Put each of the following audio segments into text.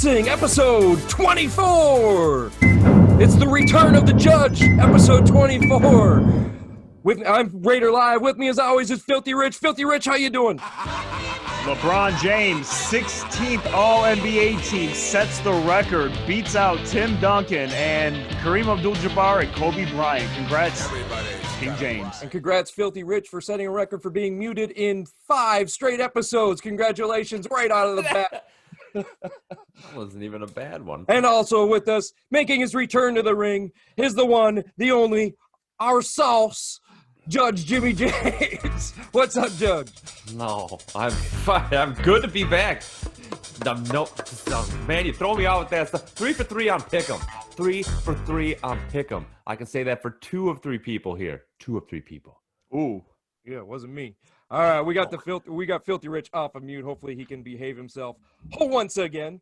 Boxing, episode 24. It's the return of the judge, episode 24. I'm Raider Live. With me, as always, is Filthy Rich. Filthy Rich, how you doing? LeBron James, 16th All-NBA team, sets the record, beats out Tim Duncan and Kareem Abdul-Jabbar and Kobe Bryant. Congrats, King James. And congrats, Filthy Rich, for setting a record for being muted in 5 straight episodes. Congratulations right out of the bat. That wasn't even a bad one. And also with us, making his return to the ring, is the one, the only, our sauce, Judge Jimmy James. What's up, Judge? No, I'm fine. I'm good to be back. Man, you throw me out with that stuff. 3 for 3 on Pick'em. 3 for 3 on Pick'em. I can say that for 2 of 3 people here. 2 of 3 people. Ooh. Yeah, it wasn't me. All right, we got Filthy Rich off of mute. Hopefully he can behave himself once again.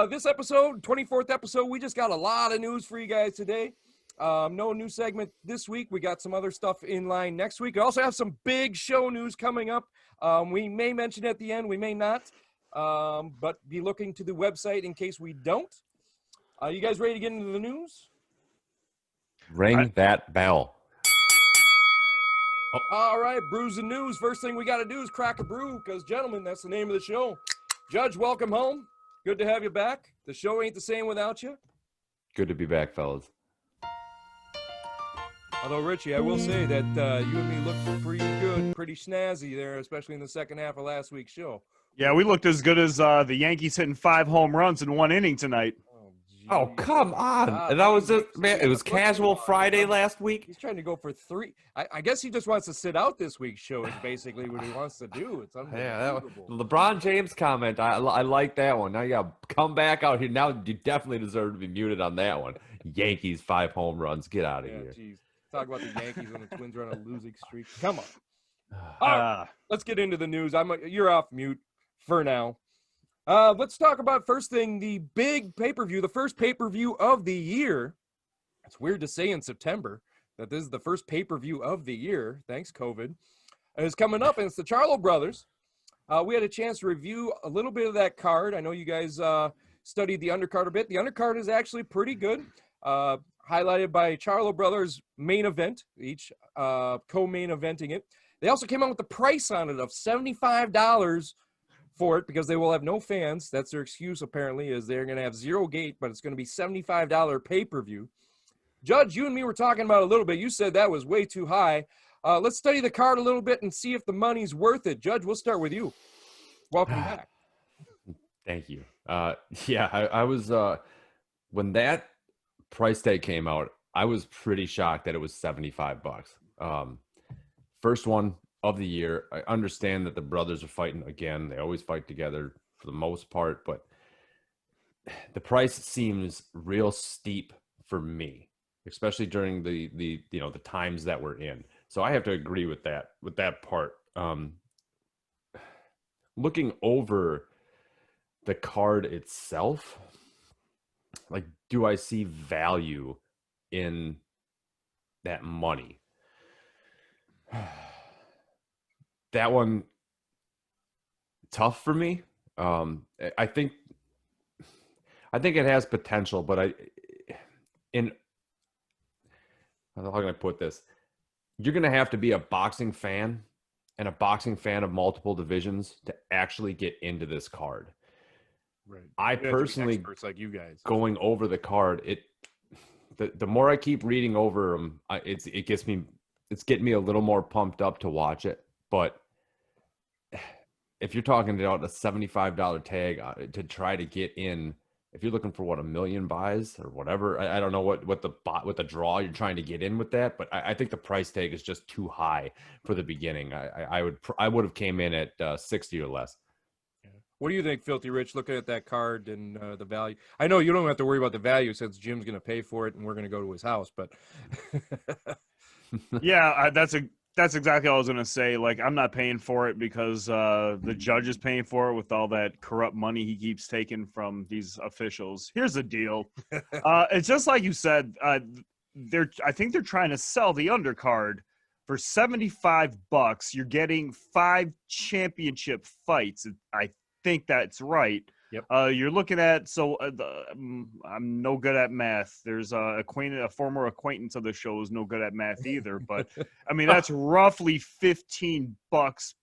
This episode, 24th episode, we just got a lot of news for you guys today. No new segment this week. We got some other stuff in line next week. We also have some big show news coming up. We may mention at the end, we may not, but be looking to the website in case we don't. You guys ready to get into the news? Ring that bell. All right, brews and news. First thing we got to do is crack a brew because, gentlemen, that's the name of the show. Judge, welcome home. Good to have you back. The show ain't the same without you. Good to be back, fellas. Although, Richie, I will say that you and me looked pretty good, pretty snazzy there, especially in the second half of last week's show. Yeah, we looked as good as the Yankees hitting 5 home runs in 1 inning tonight. Oh, come on. And that was just, man, it was casual Friday last week. He's trying to go for 3. I guess he just wants to sit out this week's show is basically what he wants to do. It's unbelievable. Yeah, LeBron James comment, I like that one. Now you got to come back out here. Now you definitely deserve to be muted on that one. Yankees 5 home runs. Get out of here. Geez. Talk about the Yankees when the Twins are on a losing streak. Come on. All right, let's get into the news. You're off mute for now. Let's talk about first thing, the big pay-per-view, the first pay-per-view of the year. It's weird to say in September that this is the first pay-per-view of the year, thanks COVID. And it's coming up, and it's the Charlo Brothers. We had a chance to review a little bit of that card. I know you guys studied the undercard a bit. The undercard is actually pretty good, highlighted by Charlo Brothers' main event, each co-main eventing it. They also came out with the price on it of $75 for it because they will have no fans. That's their excuse, apparently, is they're going to have 0 gate, but it's going to be $75 pay-per-view. Judge, you and me were talking about it a little bit. You said that was way too high. Let's study the card a little bit and see if the money's worth it. Judge, we'll start with you. Welcome back. Thank you. Yeah, I was when that price tag came out, I was pretty shocked that it was $75. First one of the year. I understand that the brothers are fighting again. They always fight together for the most part, but the price seems real steep for me, especially during the times that we're in. So I have to agree with that part. Looking over the card itself, like, do I see value in that money? That one, tough for me. I think it has potential, but how can I put this? You're going to have to be a boxing fan and a boxing fan of multiple divisions to actually get into this card. Right. I personally, experts like you guys, going over the card, the more I keep reading over them, it's getting me a little more pumped up to watch it. But if you're talking about a $75 tag to try to get in, if you're looking for what, 1 million buys or whatever, I don't know what the draw you're trying to get in with that, but I think the price tag is just too high for the beginning. I would have came in at 60 or less. What do you think, Filthy Rich, looking at that card and the value? I know you don't have to worry about the value since Jim's going to pay for it and we're going to go to his house, but Yeah, that's exactly what I was going to say. Like, I'm not paying for it because the judge is paying for it with all that corrupt money he keeps taking from these officials. Here's the deal. It's just like you said. I think they're trying to sell the undercard for $75. You're getting 5 championship fights. I think that's right. You're looking at I'm no good at math. There's a former acquaintance of the show is no good at math either. But I mean, that's roughly $15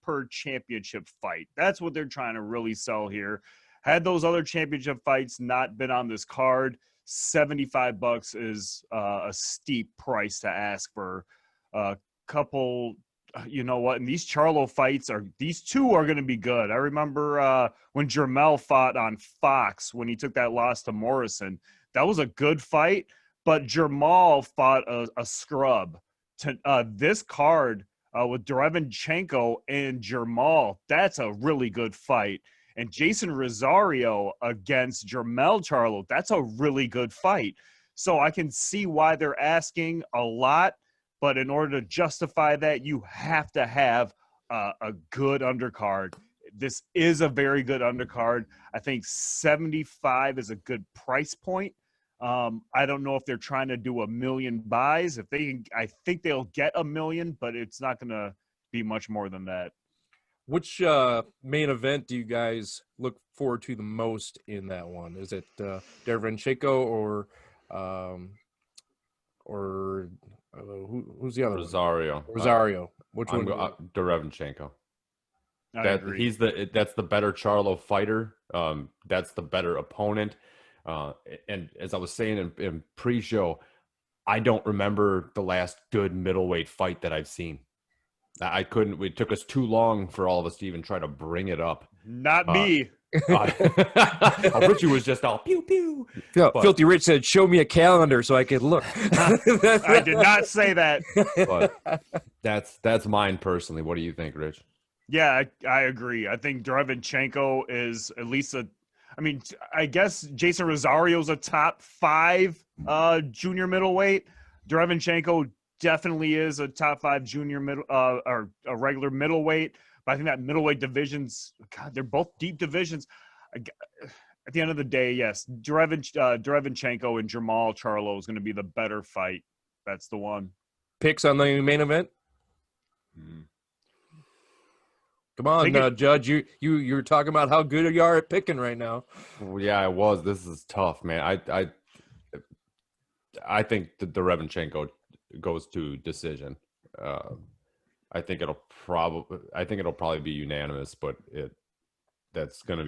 per championship fight. That's what they're trying to really sell here. Had those other championship fights not been on this card, $75 is a steep price to ask for a couple. You know what? And these Charlo fights these two are going to be good. I remember when Jermell fought on Fox when he took that loss to Morrison. That was a good fight, but Jermall fought a scrub. This card with Derevenchenko and Jermall, that's a really good fight. And Jason Rosario against Jermell Charlo, that's a really good fight. So I can see why they're asking a lot. But in order to justify that, you have to have a good undercard. This is a very good undercard. I think 75 is a good price point. I don't know if they're trying to do 1 million buys. I think they'll get 1 million, but it's not going to be much more than that. Which main event do you guys look forward to the most in that one? Is it Derevenchenko or who's the other Rosario. one? Rosario. Which one? Derevenchenko. I agree. That's the better Charlo fighter. That's the better opponent. And as I was saying in pre-show, I don't remember the last good middleweight fight that I've seen. It took us too long for all of us to even try to bring it up. Not me. Richie was just all pew pew. Filthy Rich said, "Show me a calendar so I could look." I did not say that. But that's mine personally. What do you think, Rich? Yeah, I agree. I think Derevenchenko is at least I guess Jason Rosario's a top 5 junior middleweight. Derevenchenko definitely is a top 5 junior middle or a regular middleweight. But I think that middleweight divisions, God, they're both deep divisions. At the end of the day, yes, Derevenchenko and Jermall Charlo is going to be the better fight. That's the one. Picks on the main event. Come on, Judge. You're talking about how good you are at picking right now. Well, yeah, I was. This is tough, man. I think the Derevenchenko goes to decision. I think it'll probably be unanimous, but I think it's going to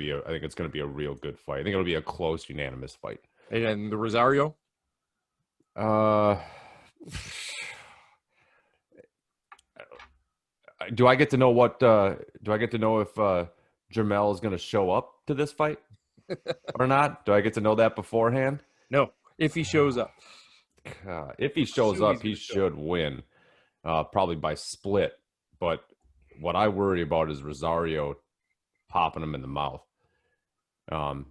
be a real good fight. I think it'll be a close unanimous fight. And the Rosario? Do I get to know what? Do I get to know if Jermell is going to show up to this fight or not? Do I get to know that beforehand? No, if he shows up. If he shows up, he should win, probably by split. But what I worry about is Rosario popping him in the mouth. I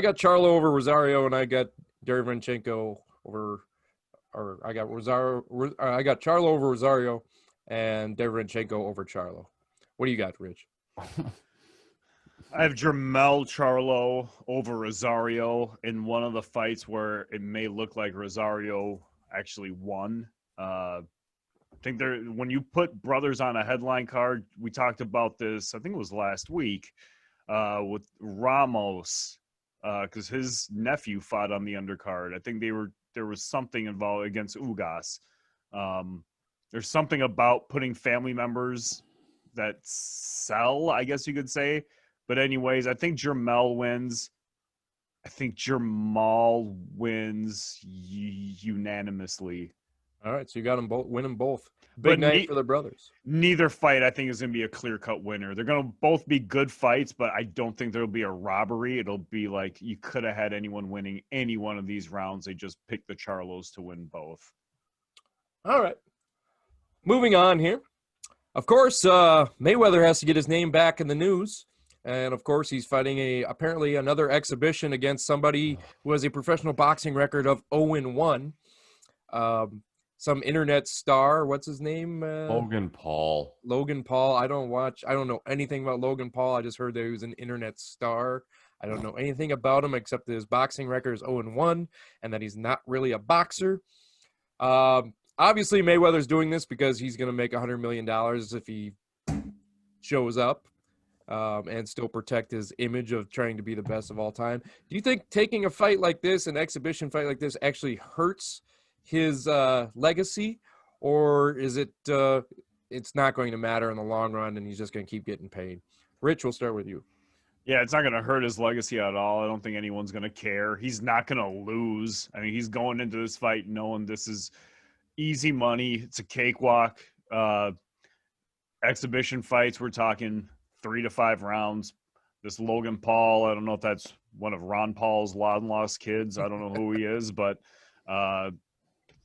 got Charlo over Rosario, and I got Derevenchenko over. Or I got Charlo over Rosario and Derevenchenko over Charlo. What do you got, Rich? I have Jermell Charlo over Rosario in one of the fights where it may look like Rosario actually won. I think when you put brothers on a headline card, we talked about this, I think it was last week, with Ramos, because his nephew fought on the undercard. I think there was something involved against Ugas. There's something about putting family members that sell, I guess you could say. But anyways, I think Jermell wins. I think Jermall wins unanimously. All right, so you got them both, winning both. Big night for the brothers. Neither fight, I think, is going to be a clear-cut winner. They're going to both be good fights, but I don't think there'll be a robbery. It'll be like you could have had anyone winning any one of these rounds. They just picked the Charlos to win both. All right. Moving on here. Of course, Mayweather has to get his name back in the news. And, of course, he's fighting apparently another exhibition against somebody who has a professional boxing record of 0-1. Some internet star, what's his name? Logan Paul. Logan Paul. I don't know anything about Logan Paul. I just heard that he was an internet star. I don't know anything about him except that his boxing record is 0-1 and that he's not really a boxer. Obviously, Mayweather's doing this because he's going to make $100 million if he shows up. and still protect his image of trying to be the best of all time. Do you think taking a fight like this, an exhibition fight like this, actually hurts his legacy, or is it it's not going to matter in the long run and he's just going to keep getting paid? Rich, we'll start with you. Yeah, it's not going to hurt his legacy at all. I don't think anyone's going to care. He's not going to lose. I mean, he's going into this fight knowing this is easy money. It's a cakewalk. Exhibition fights, we're talking 3 to 5 rounds. This Logan Paul, I don't know if that's one of Ron Paul's long-lost kids. I don't know who he is, but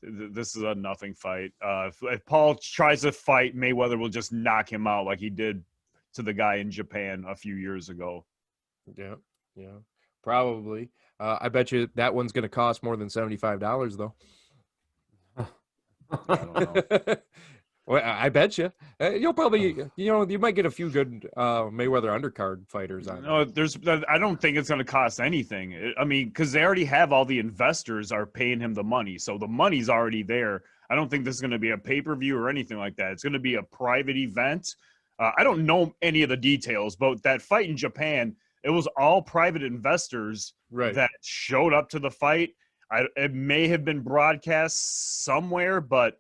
this is a nothing fight. If Paul tries to fight, Mayweather will just knock him out like he did to the guy in Japan a few years ago. Yeah, probably. I bet you that one's going to cost more than $75, though. I don't know. Well, I bet you. You'll probably, you might get a few good Mayweather undercard fighters on. No, I don't think it's going to cost anything. I mean, because they already have all the investors are paying him the money, so the money's already there. I don't think this is going to be a pay-per-view or anything like that. It's going to be a private event. I don't know any of the details, but that fight in Japan, it was all private investors that showed up to the fight. It may have been broadcast somewhere, but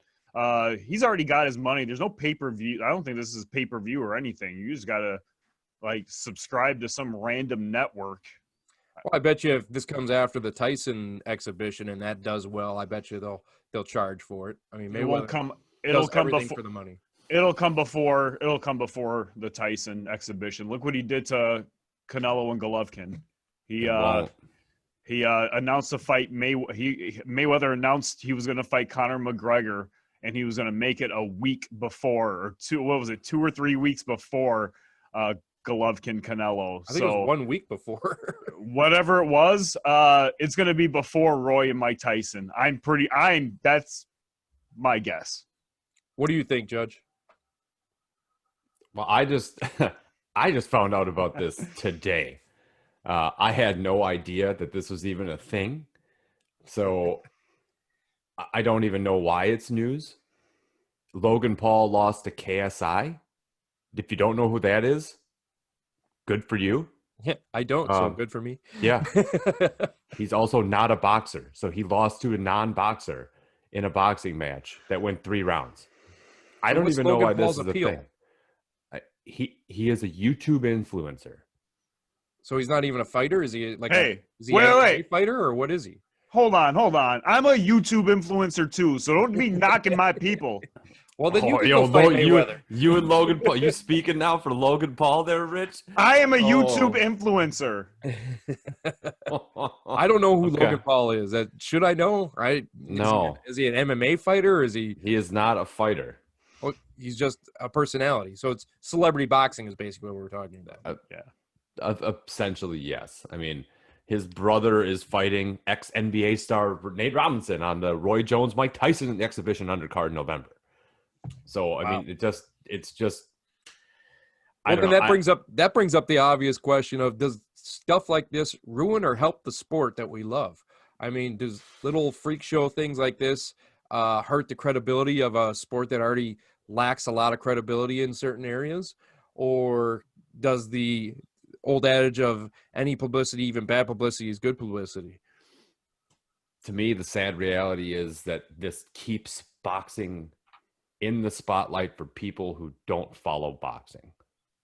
he's already got his money. There's no pay-per-view. I don't think this is pay-per-view or anything. You just got to subscribe to some random network. Well, I bet you if this comes after the Tyson exhibition and that does well, I bet you they'll charge for it. I mean, Mayweather it'll come before the money. It'll come before the Tyson exhibition. Look what he did to Canelo and Golovkin. He announced a fight. Mayweather announced he was going to fight Conor McGregor, and he was going to make it a week before, or 2 or 3 weeks before Golovkin Canelo. I think it was 1 week before. Whatever it was, it's going to be before Roy and Mike Tyson. That's my guess. What do you think, Judge? Well, I just found out about this today. I had no idea that this was even a thing. So I don't even know why it's news. Logan Paul lost to KSI. If you don't know who that is, good for you. Yeah, I don't, so good for me. Yeah. He's also not a boxer. So he lost to a non-boxer in a boxing match that went 3 rounds. I don't even know why this is a thing. He is a YouTube influencer. So he's not even a fighter? Is he a fighter, or what is he? Hold on. I'm a YouTube influencer too, so don't be knocking my people. Well, then you can go fight Mayweather. You and Logan Paul. You speaking now for Logan Paul there, Rich? I am a YouTube influencer. I don't know who Logan Paul is. Should I know? Right? No. Is he an MMA fighter? Or is he? He is not a fighter. Well, he's just a personality. So it's celebrity boxing is basically what we're talking about. Essentially, yes. I mean, his brother is fighting ex-NBA star Nate Robinson on the Roy Jones-Mike Tyson exhibition undercard in November. So, I mean, it's just. Well, then that brings up the obvious question of, does stuff like this ruin or help the sport that we love? I mean, does little freak show things like this hurt the credibility of a sport that already lacks a lot of credibility in certain areas? Or does the old adage of any publicity, even bad publicity, is good publicity? To me, the sad reality is that this keeps boxing in the spotlight for people who don't follow boxing.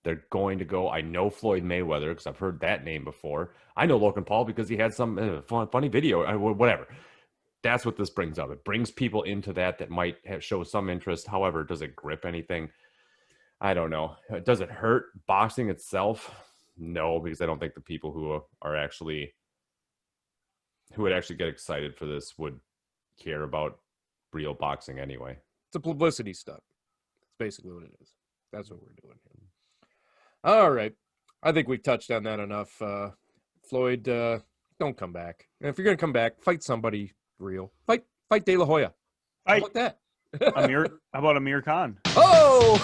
They're going to go, I know Floyd Mayweather because I've heard that name before. I know Logan Paul because he had some funny video, whatever. That's what this brings up. It brings people into that might show some interest. However, does it grip anything? I don't know. Does it hurt boxing itself? No, because I don't think the people who would actually get excited for this would care about real boxing anyway. It's a publicity stunt. That's basically what it is. That's what we're doing here. All right. I think we've touched on that enough. Floyd, don't come back. And if you're going to come back, fight somebody real. Fight De La Hoya. How about that? How about Amir Khan? Oh!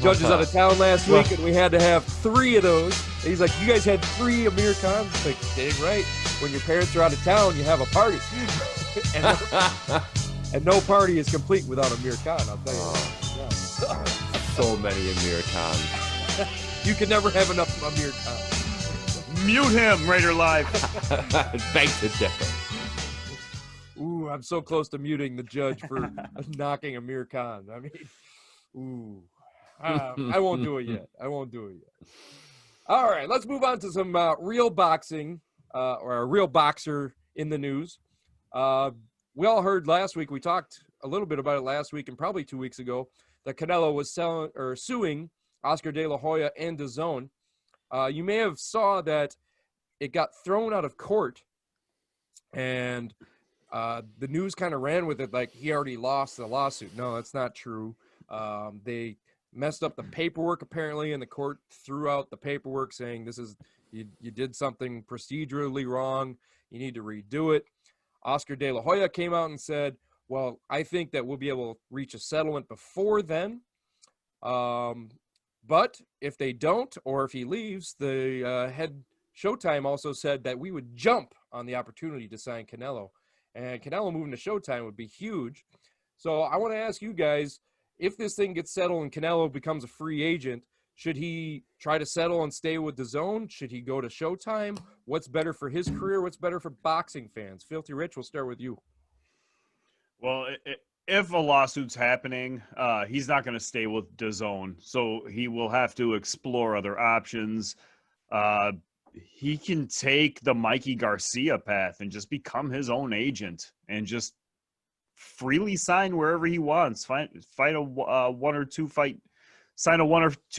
Judge is out of town last week, and we had to have 3 of those. And he's like, you guys had 3 Amir Khans? Like, dang right. When your parents are out of town, you have a party. and no party is complete without Amir Khan, I'll tell you that. Yeah. so many Amir Khans. You can never have enough Amir Khan. Mute him, Raider Live. Beg to differ. Ooh, I'm so close to muting the judge for knocking Amir Khan. I mean, ooh. I won't do it yet. I won't do it yet. All right, let's move on to some real boxing or a real boxer in the news. We all heard last week, we talked a little bit about it last week and probably 2 weeks ago, that Canelo was suing Oscar De La Hoya and DAZN. You may have saw that it got thrown out of court, and the news kind of ran with it like he already lost the lawsuit. No, that's not true. They messed up the paperwork apparently, and the court threw out the paperwork saying this is you did something procedurally wrong. You need to redo it. Oscar De La Hoya came out and said, well, I think that we'll be able to reach a settlement before then. But if they don't, or if he leaves, the head Showtime also said that we would jump on the opportunity to sign Canelo. And Canelo moving to Showtime would be huge. So I want to ask you guys, if this thing gets settled and Canelo becomes a free agent, should he try to settle and stay with DAZN? Should he go to Showtime? What's better for his career? What's better for boxing fans? Filthy Rich, we'll start with you. Well, if a lawsuit's happening, he's not going to stay with DAZN, so he will have to explore other options. He can take the Mikey Garcia path and just become his own agent and just freely sign wherever he wants. Sign a 1 or 2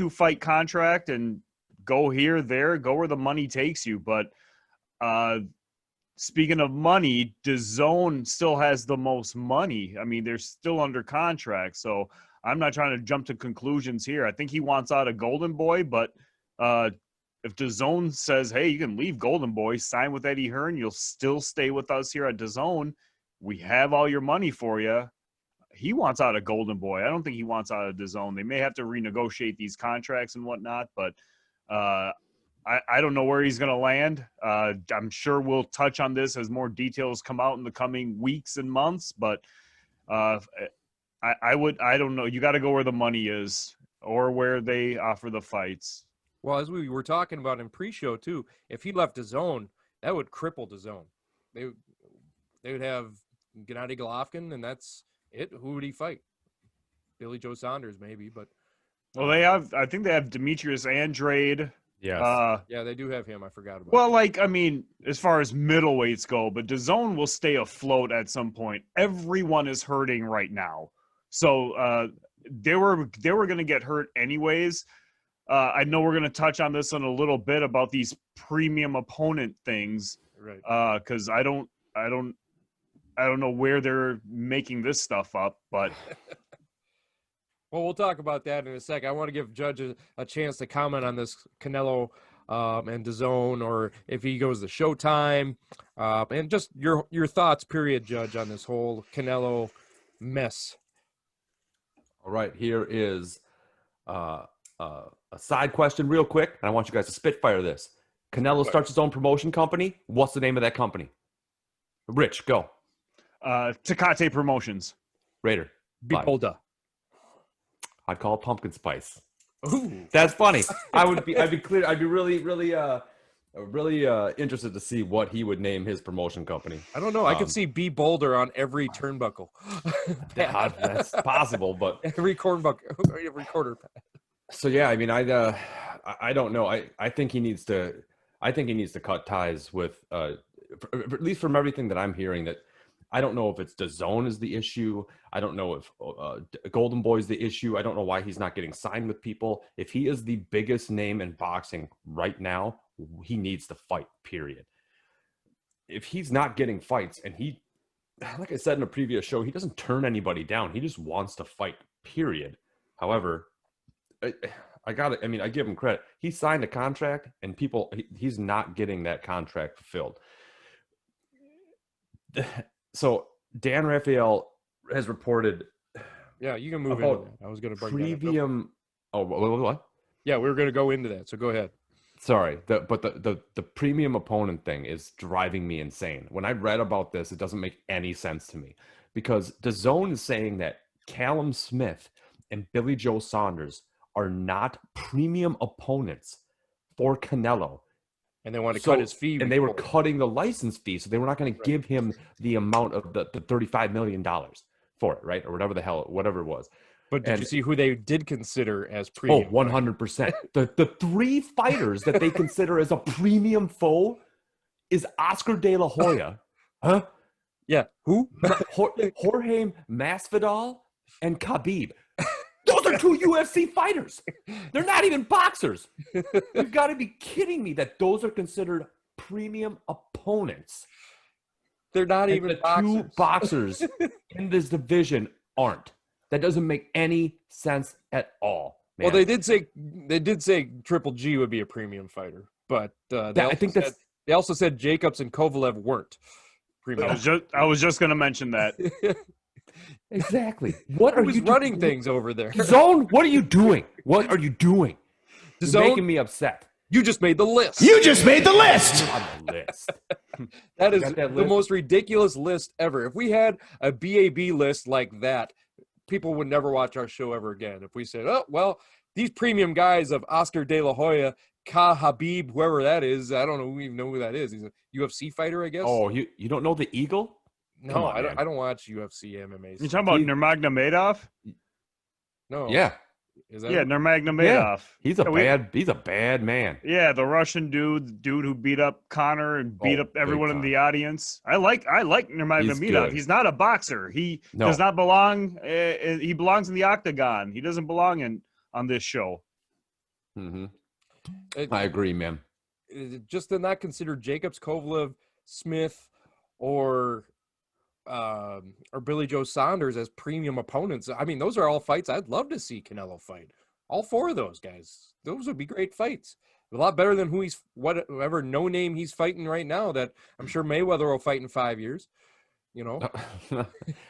fight contract and go here, there, go where the money takes you. But speaking of money, DAZN still has the most money. I mean, they're still under contract, so I'm not trying to jump to conclusions here. I think he wants out of Golden Boy, but if DAZN says, hey, you can leave Golden Boy, sign with Eddie Hearn, you'll still stay with us here at DAZN. We have all your money for you. He wants out of Golden Boy. I don't think he wants out of DAZN. They may have to renegotiate these contracts and whatnot, but I don't know where he's going to land. I'm sure we'll touch on this as more details come out in the coming weeks and months, but I don't know. You got to go where the money is or where they offer the fights. Well, as we were talking about in pre-show too, if he left DAZN, that would cripple DAZN. They would have Gennady Golovkin, and that's it. Who would he fight? Billy Joe Saunders, maybe, but well, I think they have Demetrius Andrade. Yes. Yeah, they do have him. I forgot about. Well, like, I mean, as far as middleweights go, but DAZN will stay afloat at some point. Everyone is hurting right now, so they were going to get hurt anyways. I know we're going to touch on this in a little bit about these premium opponent things, right? Because I don't know where they're making this stuff up, but. Well, we'll talk about that in a sec. I want to give Judge a chance to comment on this Canelo and DAZN, or if he goes to Showtime, and just your thoughts, period, Judge, on this whole Canelo mess. All right, here is a side question real quick, and I want you guys to spitfire this. Canelo starts his own promotion company. What's the name of that company? Rich, go. Tecate Promotions. Raider. Beholda. I'd call it Pumpkin Spice. Ooh. That's funny. I'd be really interested to see what he would name his promotion company. I don't know. I could see B Boulder on every turnbuckle. That's possible, but every quarter pad. So yeah, I mean, I don't know. I think he needs to cut ties with at least from everything that I'm hearing, that I don't know if it's DAZN is the issue. I don't know if Golden Boy is the issue. I don't know why he's not getting signed with people. If he is the biggest name in boxing right now, he needs to fight, period. If he's not getting fights, and he, like I said in a previous show, he doesn't turn anybody down. He just wants to fight, period. However, I give him credit. He signed a contract, and he's not getting that contract fulfilled. So Dan Raphael has reported. Yeah, you can move into that. I was going to bring premium. Oh, what? Yeah, we were going to go into that. So go ahead. Sorry, but the premium opponent thing is driving me insane. When I read about this, it doesn't make any sense to me, because DAZN is saying that Callum Smith and Billy Joe Saunders are not premium opponents for Canelo. And they want to cut his fee. And they were cutting the license fee, so they were not going to give him the amount of the $35 million for it, right? Or whatever it was. But did you see who they did consider as premium? Oh, 100%. The three fighters that they consider as a premium foe is Oscar De La Hoya. Huh? Yeah. Who? Jorge Masvidal and Khabib. Those are two UFC fighters. They're not even boxers. You've got to be kidding me that those are considered premium opponents. They're not even the boxers. Two boxers in this division aren't. That doesn't make any sense at all. Man. Well, they did say Triple G would be a premium fighter, but they also said Jacobs and Kovalev weren't premium. I was just going to mention that. Exactly. What are you running things over there? DAZN, what are you doing? What are you doing? You're making me upset. You just made the list. You just made the list. On the list. That is the most ridiculous list ever. If we had a BAB list like that, people would never watch our show ever again. If we said, oh, well, these premium guys of Oscar De La Hoya, Habib, whoever that is, I don't even know who that is. He's a UFC fighter, I guess. Oh, you don't know the Eagle? No, I don't watch UFC MMA. You talking about Nurmagomedov? No. Yeah. Is that Nurmagomedov. Yeah. He's a bad man. Yeah, the Russian dude who beat up Connor and beat up everyone in the audience. I like Nurmagomedov. He's not a boxer. He does not belong. He belongs in the octagon. He doesn't belong on this show. Mm-hmm. I agree, man. Just to not consider Jacobs, Kovalev, Smith, or Billy Joe Saunders as premium opponents. I mean, those are all fights I'd love to see Canelo fight. All four of those guys. Those would be great fights. A lot better than whatever no name he's fighting right now that I'm sure Mayweather will fight in 5 years. You know?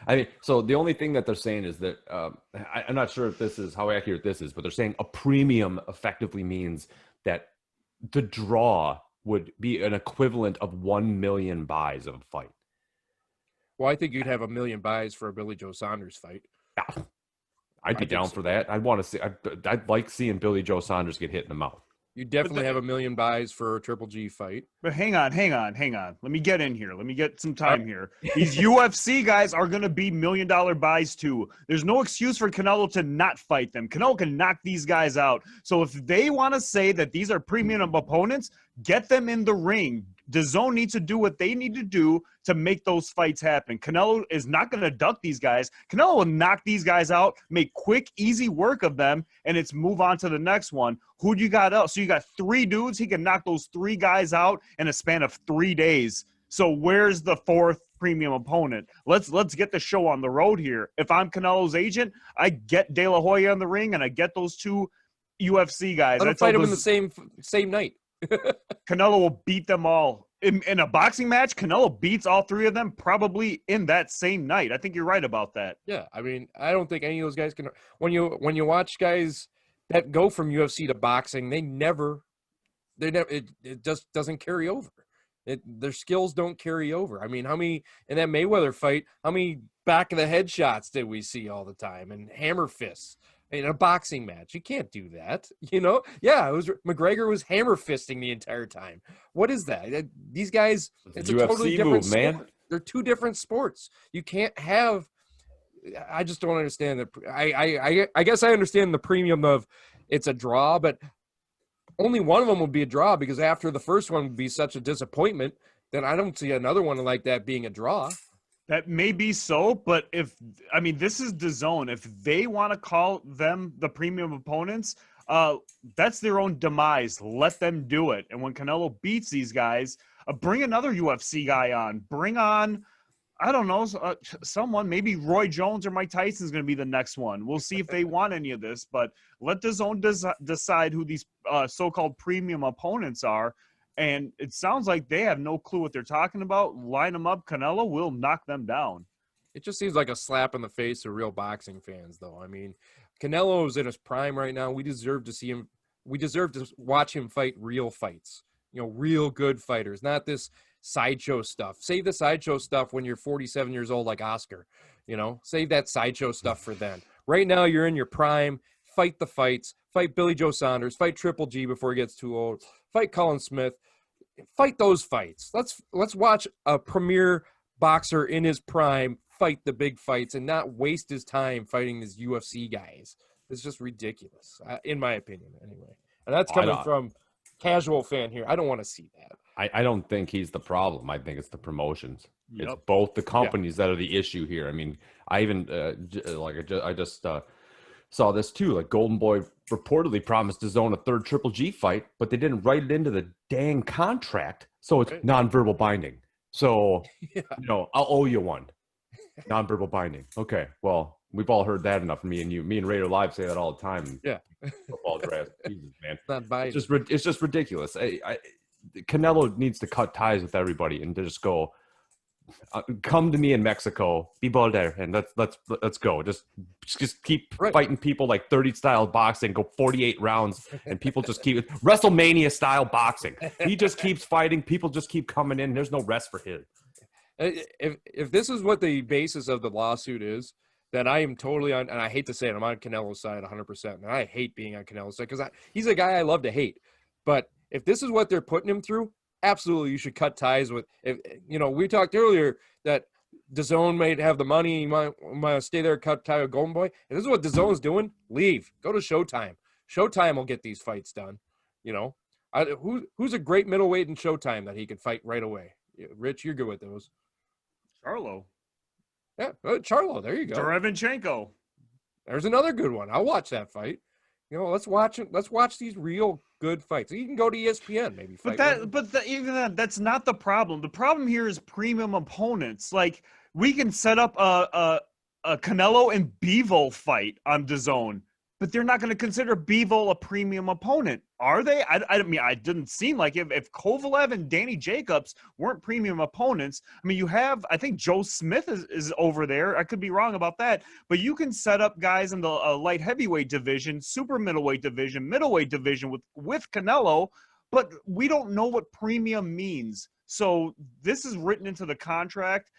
I mean, so the only thing that they're saying is that I'm not sure if this is how accurate this is, but they're saying a premium effectively means that the draw would be an equivalent of 1 million buys of a fight. Well, I think you'd have 1 million buys for a Billy Joe Saunders fight. Yeah. I'd be down for that. I'd want to see. I'd like seeing Billy Joe Saunders get hit in the mouth. You definitely have 1 million buys for a Triple G fight. But hang on. Let me get in here. Let me get some time here. These UFC guys are going to be $1 million buys too. There's no excuse for Canelo to not fight them. Canelo can knock these guys out. So if they want to say that these are premium opponents, get them in the ring. DAZN needs to do what they need to do to make those fights happen. Canelo is not going to duck these guys. Canelo will knock these guys out, make quick, easy work of them, and it's move on to the next one. Who do you got else? So you got 3 dudes. He can knock those 3 guys out in a span of 3 days. So where's the 4th premium opponent? Let's get the show on the road here. If I'm Canelo's agent, I get De La Hoya in the ring, and I get those 2 UFC guys. I don't fight them in the same night. Canelo will beat them all. In a boxing match, Canelo beats all 3 of them probably in that same night. I think you're right about that. Yeah, I mean, I don't think any of those guys can. When you watch guys that go from UFC to boxing, it just doesn't carry over. Their skills don't carry over. I mean, how many in that Mayweather fight? How many back of the head shots did we see all the time and hammer fists? In a boxing match, you can't do that, you know? Yeah, McGregor was hammer fisting the entire time. What is that? These guys, it's a totally different sport. Man. They're 2 different sports. You can't have. I just don't understand that. I guess I understand the premium of it's a draw, but only one of them would be a draw because after the first one would be such a disappointment, then I don't see another one like that being a draw. That may be so, but this is DAZN. If they want to call them the premium opponents, that's their own demise. Let them do it. And when Canelo beats these guys, bring another UFC guy on. Bring on, I don't know, someone. Maybe Roy Jones or Mike Tyson's going to be the next one. We'll see if they want any of this, but let DAZN decide who these so-called premium opponents are. And it sounds like they have no clue what they're talking about. Line them up. Canelo will knock them down. It just seems like a slap in the face of real boxing fans, though. I mean, Canelo is in his prime right now. We deserve to see him. We deserve to watch him fight real fights. You know, real good fighters, not this sideshow stuff. Save the sideshow stuff when you're 47 years old like Oscar. You know, save that sideshow stuff for then. Right now, you're in your prime. Fight the fights. Fight Billy Joe Saunders. Fight Triple G before he gets too old. Fight Colin Smith. Fight those fights. Let's watch a premier boxer in his prime fight the big fights and not waste his time fighting these UFC guys. It's just ridiculous, in my opinion, anyway. And that's coming from casual fan here. I don't want to see that. I don't think he's the problem. I think it's the promotions. Yep. It's both the companies that are the issue here. I mean, I even I just saw this too. Like Golden Boy reportedly promised DAZN a third Triple G fight, but they didn't write it into the dang contract, so it's nonverbal binding. So I'll owe you one. Nonverbal binding. Okay, well, we've all heard that enough. Me and you, me and Raider Live say that all the time. Yeah. Football draft, Jesus, man. Not binding. It's just ridiculous. Canelo needs to cut ties with everybody and to just go. Come to me in Mexico, be there, and let's go. Just keep fighting people like 30 style boxing, go 48 rounds, and people just keep WrestleMania style boxing. He just keeps fighting. People just keep coming in. There's no rest for him. If this is what the basis of the lawsuit is, then I am totally on. And I hate to say it, I'm on Canelo's side 100%. And I hate being on Canelo's side because he's a guy I love to hate. But if this is what they're putting him through, absolutely, you should cut ties with. If we talked earlier that DAZN may have the money, you might stay there, cut tie with Golden Boy. If this is what DAZN's doing, leave. Go to Showtime. Showtime will get these fights done. Who's a great middleweight in Showtime that he could fight right away? Rich, you're good with those. Charlo. Yeah, Charlo. There you go. Derevinchenko. There's another good one. I'll watch that fight. Let's watch it. Let's watch these real good fights. You can go to ESPN maybe. Even that's not the problem. The problem here is premium opponents. Like we can set up a Canelo and Bivol fight on DAZN, but they're not going to consider Bivol a premium opponent, are they? I mean, I didn't seem like if Kovalev and Danny Jacobs weren't premium opponents. I mean, you have, I think Joe Smith is over there. I could be wrong about that, but you can set up guys in the light heavyweight division, super middleweight division, middleweight division with Canelo, but we don't know what premium means. So this is written into the contract.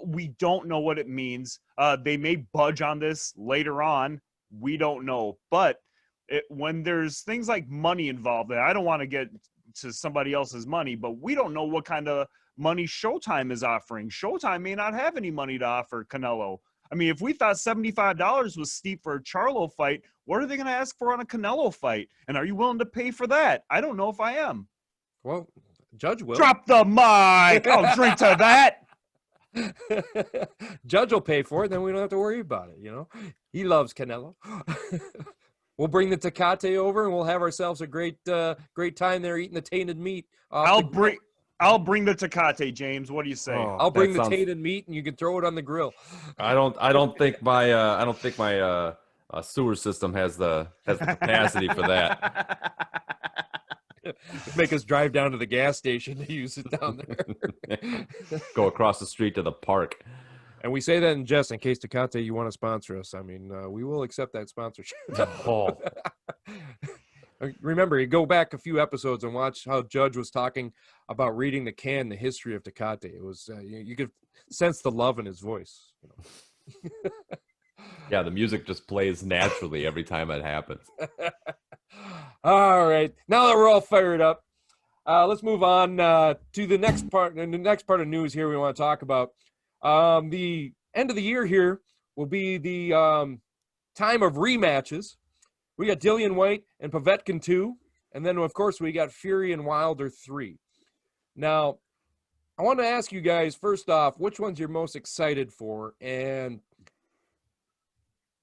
We don't know what it means. They may budge on this later on. We don't know, but when there's things like money involved, I don't want to get to somebody else's money, but we don't know what kind of money Showtime is offering. Showtime may not have any money to offer Canelo. I mean, if we thought $75 was steep for a Charlo fight, what are they going to ask for on a Canelo fight? And are you willing to pay for that? I don't know if I am. Well, Judge will. Drop the mic. I'll drink to that. Judge will pay for it, then we don't have to worry about it. He loves Canelo. We'll bring the Tecate over and we'll have ourselves a great time there eating the tainted meat. I'll bring the Tecate, James. What do you say? I'll bring the tainted meat and you can throw it on the grill. I don't think my sewer system has the capacity for that. Make us drive down to the gas station to use it down there. Go across the street to the park. And we say that in jest in case Tecate, you want to sponsor us. I mean, we will accept that sponsorship. Oh. Remember, you go back a few episodes and watch how Judge was talking about reading the can, the history of Tecate. It was you could sense the love in his voice. Yeah, the music just plays naturally every time it happens. All right. Now that we're all fired up, let's move on to the next part. And the next part of news here we want to talk about. The end of the year here will be the time of rematches. We got Dillian Whyte and Povetkin 2. And then, of course, we got Fury and Wilder 3. Now, I want to ask you guys, first off, which one's you're most excited for? And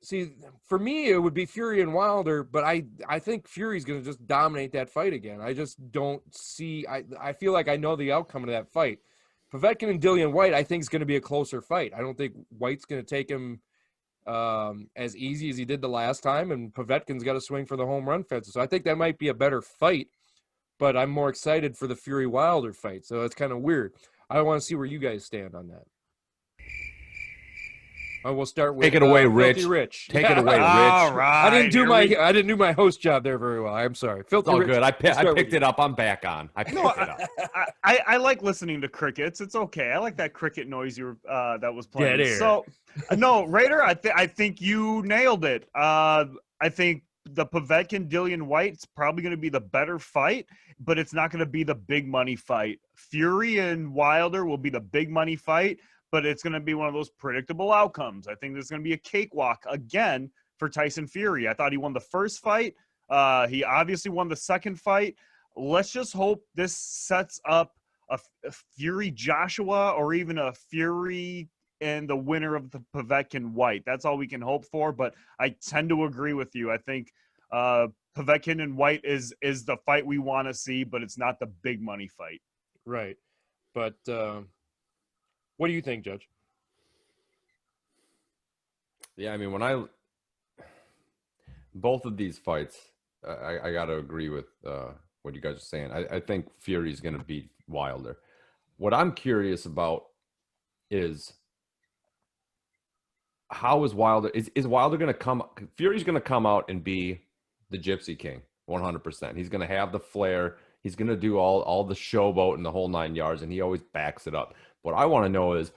see, for me, it would be Fury and Wilder, but I think Fury's going to just dominate that fight again. I just don't see – I feel like I know the outcome of that fight. Povetkin and Dillian Whyte, I think, is going to be a closer fight. I don't think White's going to take him as easy as he did the last time, and Povetkin's got to swing for the home run fences. So I think that might be a better fight, but I'm more excited for the Fury-Wilder fight, so it's kind of weird. I want to see where you guys stand on that. We'll start with Take it away, Filthy Rich. Rich. Take it away, Rich. All right. I didn't do my host job there very well. I'm sorry. Filthy It's all Rich. good. I we'll start with picked you. it up. I'm back on. I picked No, it up. I like listening to crickets. It's okay. I like that cricket noise you were that was playing. Dead air. So, no, Raider, I think you nailed it. I think the Povetkin Dillian Whyte's probably going to be the better fight, but it's not going to be the big money fight. Fury and Wilder will be the big money fight, but it's going to be one of those predictable outcomes. I think there's going to be a cakewalk again for Tyson Fury. I thought he won the first fight. He obviously won the second fight. Let's just hope this sets up a Fury Joshua or even a Fury and the winner of the Povetkin Whyte. That's all we can hope for, but I tend to agree with you. I think Povetkin and Whyte is the fight we want to see, but it's not the big money fight. Right. But what do you think, Judge? Yeah, I mean, both of these fights, I got to agree with what you guys are saying. I think Fury's going to beat Wilder. What I'm curious about is how is Wilder? Is Wilder going to come? Fury's going to come out and be the Gypsy King, 100%. He's going to have the flair. He's going to do all the showboat and the whole 9 yards, and he always backs it up. What I want to know is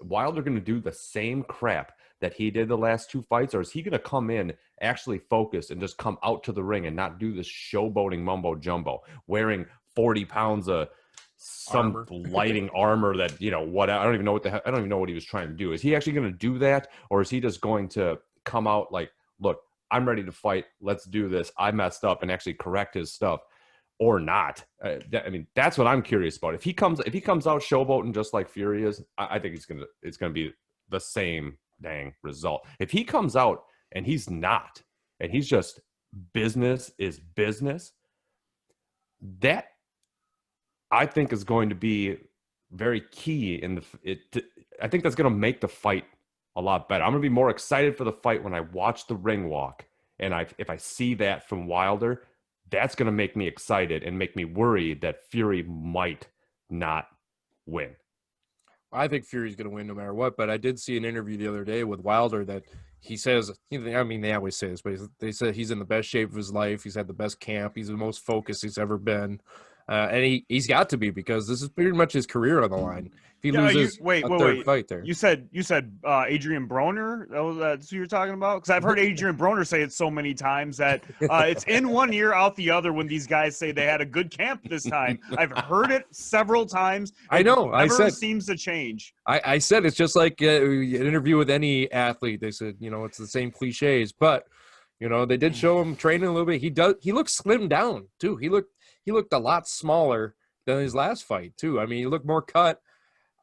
Wilder going to do the same crap that he did the last two fights, or is he going to come in actually focused and just come out to the ring and not do this showboating mumbo jumbo, wearing 40 pounds of some lighting armor that, you know, what I don't even know I don't even know what he was trying to do. Is he actually going to do that, or is he just going to come out like, look, I'm ready to fight. Let's do this. I messed up, and actually correct his stuff, or not? I mean, that's what I'm curious about. If he comes out showboating just like Fury is, I think it's gonna be the same dang result. If he comes out and he's not, and he's just business is business, that I think is going to be very key I think that's going to make the fight a lot better. I'm going to be more excited for the fight when I watch the ring walk, and if I see that from Wilder, that's going to make me excited and make me worried that Fury might not win. I think Fury's going to win no matter what, but I did see an interview the other day with Wilder that he says, I mean, they always say this, but they said he's in the best shape of his life. He's had the best camp. He's the most focused he's ever been. And he's got to be, because this is pretty much his career on the line. If he loses a third fight there. You said Adrian Broner? That's who you're talking about? Because I've heard Adrian Broner say it so many times that it's in one ear, out the other when these guys say they had a good camp this time. I've heard it several times. I know. It never seems to change. I said it's just like an interview with any athlete. They said, you know, it's the same cliches, but, you know, they did show him training a little bit. He looks slimmed down, too. He looked a lot smaller than his last fight, too. I mean, he looked more cut.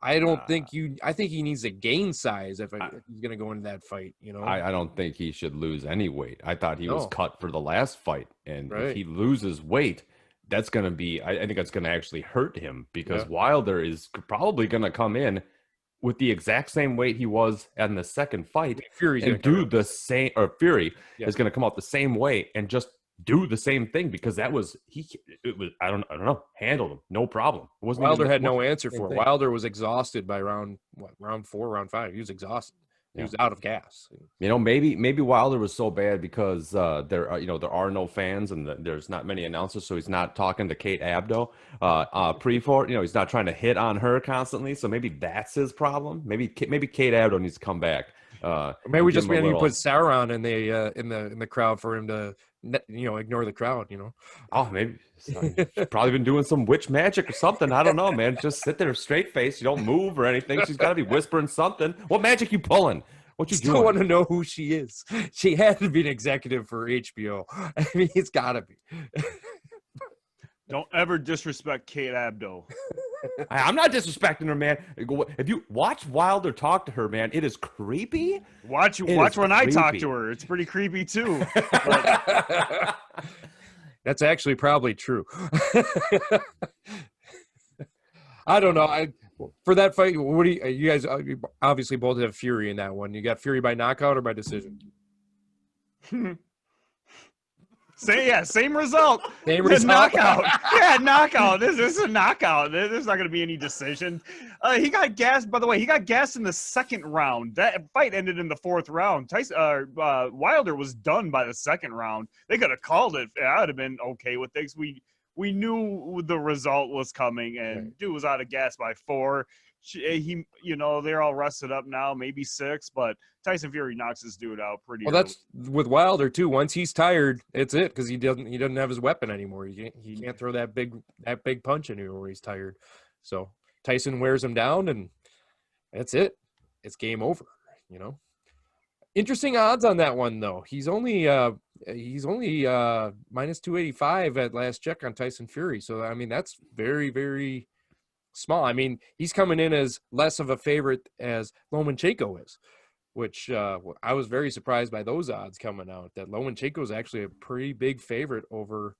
I think he needs to gain size if he's going to go into that fight, you know. I don't think he should lose any weight. I thought he was cut for the last fight, and if he loses weight, that's going to be – I think that's going to actually hurt him, because Wilder is probably going to come in with the exact same weight he was in the second fight and do the same – or Fury is going to come out the same way and just – do the same thing, because it was I don't know, handled him, no problem. It wasn't Wilder had no answer for it. Wilder was exhausted by round 4, round 5. He was exhausted. He was out of gas. You know, maybe Wilder was so bad because there are no fans and there's not many announcers, so he's not talking to Kate Abdo pre-fight. You know, he's not trying to hit on her constantly, so maybe that's his problem. Maybe Kate Abdo needs to come back. Maybe we just need to put Sauron in the crowd for him to, you know, ignore the crowd, you know. Oh, maybe she's probably been doing some witch magic or something. I don't know, man. Just sit there straight face. You don't move or anything. She's got to be whispering something. What magic you pulling? What you doing? I want to know who she is. She had to be an executive for HBO. I mean, it's got to be. Don't ever disrespect Kate Abdo. I'm not disrespecting her, man. If you watch Wilder talk to her, man, it is creepy. Watch when I talk to her. It's pretty creepy too. That's actually probably true. I don't know. For that fight, what do you guys obviously both have Fury in that one? You got Fury by knockout or by decision? Same result. Same The result. knockout. Yeah, knockout. This is a knockout. There's not going to be any decision. He got gassed. By the way, he got gassed in the second round. That fight ended in the fourth round. Wilder was done by the second round. They could have called it. I would have been okay with this. We knew the result was coming, and dude was out of gas by 4. They're all rested up now, maybe 6, but Tyson Fury knocks this dude out pretty early. That's with Wilder too. Once he's tired, it's it, because he doesn't have his weapon anymore. He can't throw that big punch anymore when he's tired. So Tyson wears him down, and that's it. It's game over. Interesting odds on that one though. He's only minus 285 at last check on Tyson Fury. So I mean, that's very, very small. I mean, he's coming in as less of a favorite as Lomachenko is, which I was very surprised by those odds coming out, that Lomachenko is actually a pretty big favorite over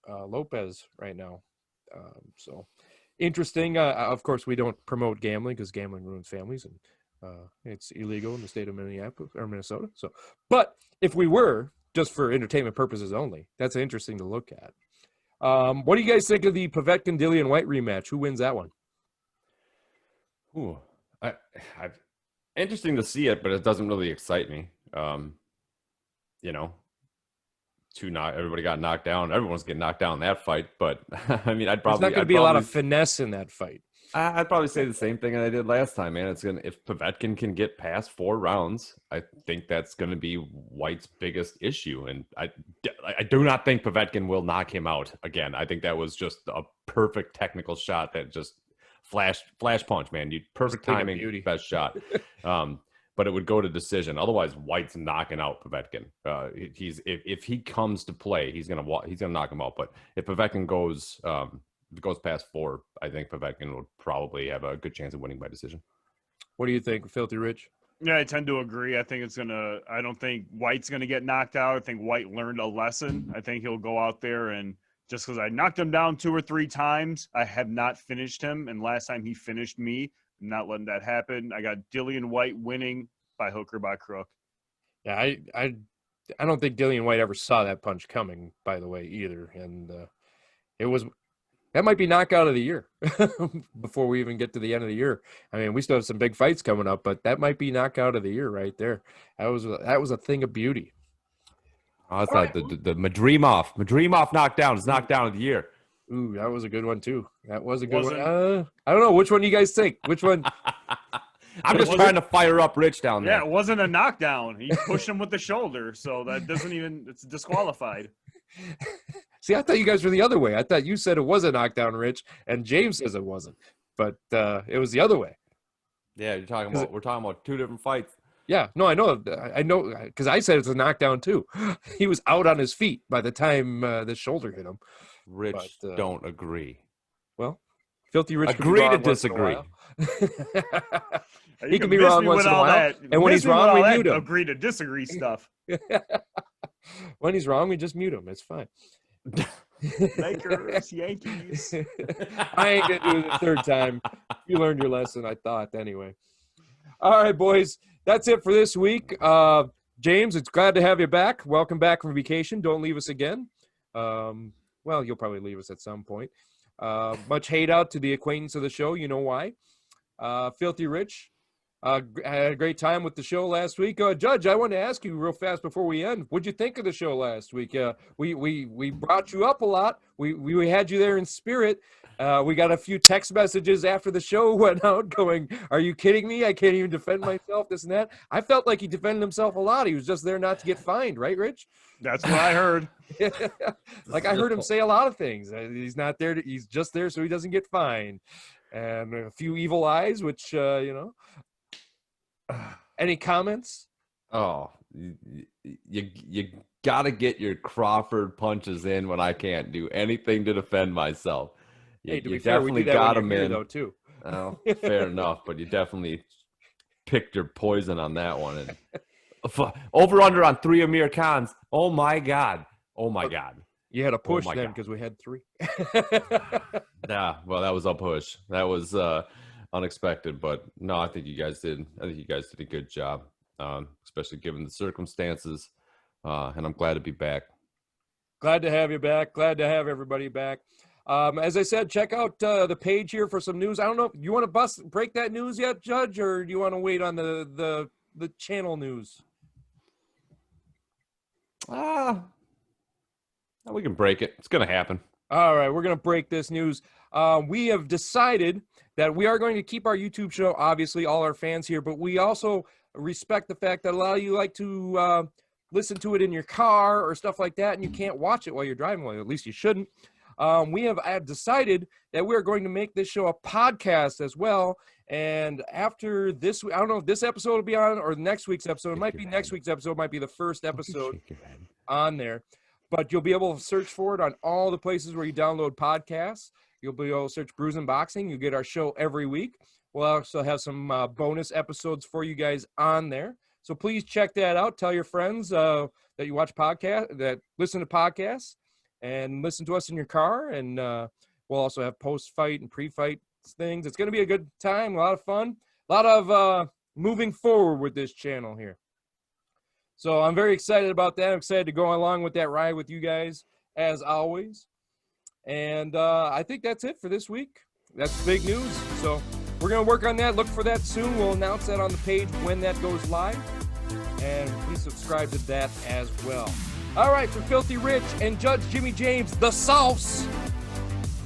Lopez right now. So interesting. Of course, we don't promote gambling because gambling ruins families, and it's illegal in the state of Minneapolis or Minnesota. So, but if we were, just for entertainment purposes only, that's interesting to look at. What do you guys think of the Povetkin-Dillian Whyte rematch? Who wins that one? Ooh, interesting to see it, but it doesn't really excite me. Everybody got knocked down. Everyone's getting knocked down in that fight, but I mean, there's not going to be a lot of finesse in that fight. I'd probably say the same thing that I did last time, man. If Povetkin can get past 4 rounds, I think that's going to be Whyte's biggest issue. And I do not think Povetkin will knock him out again. I think that was just a perfect technical shot that just flash punch, man. Perfect timing, best shot. But it would go to decision. Otherwise, Whyte's knocking out Povetkin. If he comes to play, he's gonna knock him out. But if Povetkin goes past 4, I think Povetkin would probably have a good chance of winning by decision. What do you think, Filthy Rich? Yeah, I tend to agree. I don't think Whyte's gonna get knocked out. I think Whyte learned a lesson. I think he'll go out there, and just because I knocked him down 2 or 3 times, I have not finished him. And last time he finished me, I'm not letting that happen. I got Dillian Whyte winning by hook or by crook. Yeah, I don't think Dillian Whyte ever saw that punch coming, by the way, either. And that might be knockout of the year before we even get to the end of the year. I mean, we still have some big fights coming up, but that might be knockout of the year right there. That was a thing of beauty. Oh, that's like the Madrimov knockdown is knockdown of the year. Ooh, that was a good one too. That was a good one. I don't know. Which one do you guys think? Which one? I'm just trying to fire up Rich down there. Yeah, it wasn't a knockdown. He pushed him with the shoulder, so that doesn't even – it's disqualified. See, I thought you guys were the other way. I thought you said it was a knockdown, Rich, and James says it wasn't. But it was the other way. Yeah, we're talking about 2 different fights. Yeah, no, I know, because I said it's a knockdown too. He was out on his feet by the time the shoulder hit him. Rich, don't agree. Well, Filthy Rich agree to disagree. He can be wrong once in a while, and when he's wrong, we mute him. Agree to disagree stuff. When he's wrong, we just mute him. It's fine. Lakers, Yankees. I ain't gonna do it the 3rd time. You learned your lesson, I thought. Anyway. All right, boys. That's it for this week. James, it's glad to have you back. Welcome back from vacation. Don't leave us again. Well, you'll probably leave us at some point. Much hate out to the acquaintance of the show. You know why. Filthy Rich, I had a great time with the show last week. Judge, I want to ask you real fast before we end. What'd you think of the show last week? We brought you up a lot. We had you there in spirit. We got a few text messages after the show went out going, "Are you kidding me? I can't even defend myself, this and that." I felt like he defended himself a lot. He was just there not to get fined, right, Rich? That's what I heard. Like, I heard him say a lot of things. He's not there. He's just there so he doesn't get fined. And a few evil eyes, which, any comments? Oh, you got to get your Crawford punches in when I can't do anything to defend myself. Hey, to be you fair, definitely we do that got when him you're here, in. though, too. Oh, fair enough, but you definitely picked your poison on that one. And over under on 3 Amir Khans. Oh my God. You had a push then because we had 3. Yeah, well, that was a push. That was unexpected, but no, I think you guys did a good job, especially given the circumstances. And I'm glad to be back. Glad to have you back. Glad to have everybody back. As I said, check out the page here for some news. I don't know. You want to break that news yet, Judge, or do you want to wait on the channel news? We can break it. It's going to happen. All right, we're going to break this news. We have decided that we are going to keep our YouTube show, obviously, all our fans here, but we also respect the fact that a lot of you like to listen to it in your car or stuff like that, and you can't watch it while you're driving. Well, at least you shouldn't. We have decided that we're going to make this show a podcast as well. And after this, I don't know if this episode will be on or next week's episode. It might be next week's episode. It might be the first episode on there. But you'll be able to search for it on all the places where you download podcasts. You'll be able to search Brews and Boxing. You get our show every week. We'll also have some bonus episodes for you guys on there. So please check that out. Tell your friends that you watch podcasts, that listen to podcasts, and listen to us in your car. And we'll also have post-fight and pre-fight things. It's going to be a good time, a lot of fun, a lot of moving forward with this channel here. So I'm very excited about that. I'm excited to go along with that ride with you guys, as always. And I think that's it for this week. That's big news. So we're going to work on that. Look for that soon. We'll announce that on the page when that goes live. And please subscribe to that as well. All right, for Filthy Rich and Judge Jimmy James, the sauce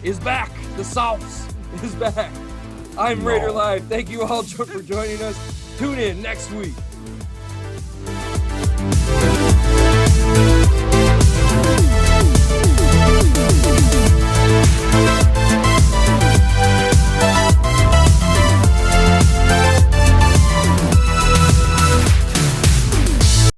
is back. The sauce is back. I'm Raider Live. Thank you all for joining us. Tune in next week.